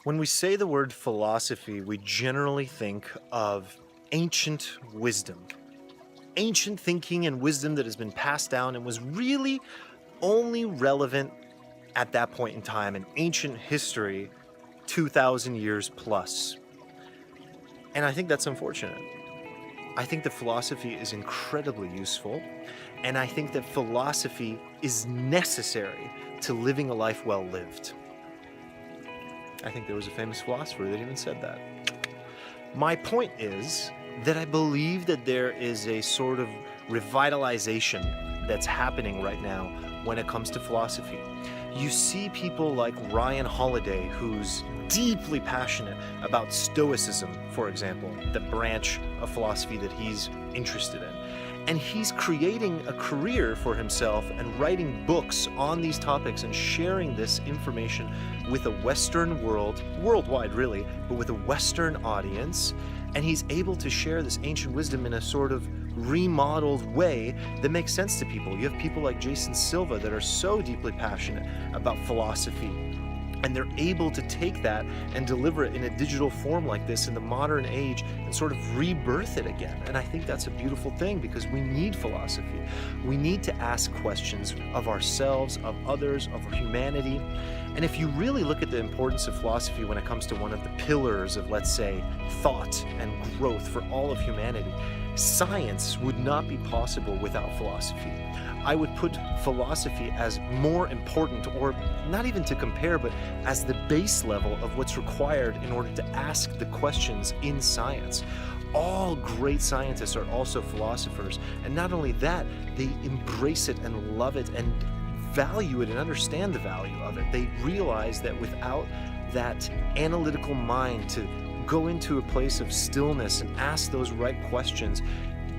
When we say the word philosophy, we generally think of ancient wisdom, ancient thinking and wisdom that has been passed down and was really only relevant at that point in time in ancient history, 2,000 years plus. And I think that's unfortunate. I think that philosophy is incredibly useful, and I think that philosophy is necessary to living a life well lived. I think there was a famous philosopher that even said that. My point is that I believe that there is a sort of revitalization that's happening right now when it comes to philosophy. You see people like Ryan Holiday, who's deeply passionate about Stoicism, for example, the branch of philosophy that he's interested in. And he's creating a career for himself and writing books on these topics and sharing this information with a Western world, worldwide really, but with a Western audience. And he's able to share this ancient wisdom in a sort of remodeled way that makes sense to people. You have people like Jason Silva that are so deeply passionate about philosophy, and they're able to take that and deliver it in a digital form like this in the modern age and sort of rebirth it again. And I think that's a beautiful thing because we need philosophy. We need to ask questions of ourselves, of others, of humanity. And if you really look at the importance of philosophy when it comes to one of the pillars of, let's say, thought and growth for all of humanity, science would not be possible without philosophy. I would put philosophy as more important, or not even to compare, but as the base level of what's required in order to ask the questions in science. All great scientists are also philosophers, and not only that, they embrace it and love it and value it and understand the value of it. They realize that without that analytical mind to go into a place of stillness and ask those right questions,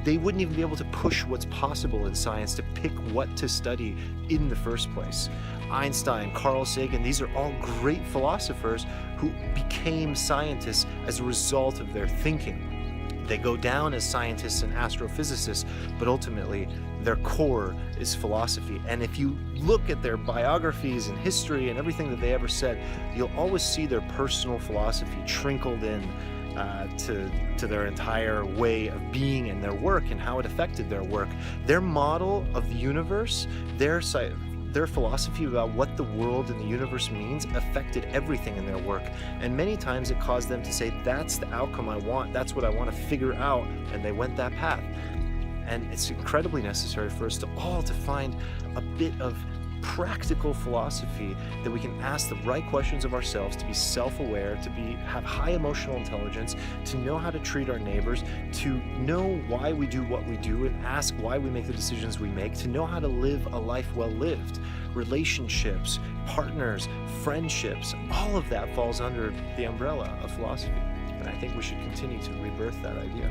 they wouldn't even be able to push what's possible in science to pick what to study in the first place. Einstein, Carl Sagan, these are all great philosophers who became scientists as a result of their thinking. They go down as scientists and astrophysicists, but ultimately their core is philosophy. And if you look at their biographies and history and everything that they ever said, you'll always see their personal philosophy trickled in to their entire way of being and their work and how it affected their work. Their model of the universe, their philosophy about what the world and the universe means affected everything in their work. And many times it caused them to say, that's the outcome I want, that's what I want to figure out, and they went that path. And it's incredibly necessary for us to all to find a bit of practical philosophy that we can ask the right questions of ourselves, to be self-aware, to have high emotional intelligence, to know how to treat our neighbors, to know why we do what we do and ask why we make the decisions we make, to know how to live a life well lived. Relationships, partners, friendships, all of that falls under the umbrella of philosophy. And I think we should continue to rebirth that idea.